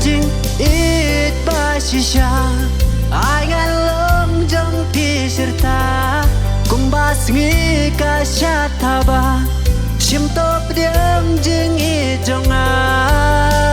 jing it ba shisha ai ngan lom jong pi sirta kung ba singi ka sha tha ba shim to pdiang jing i jong a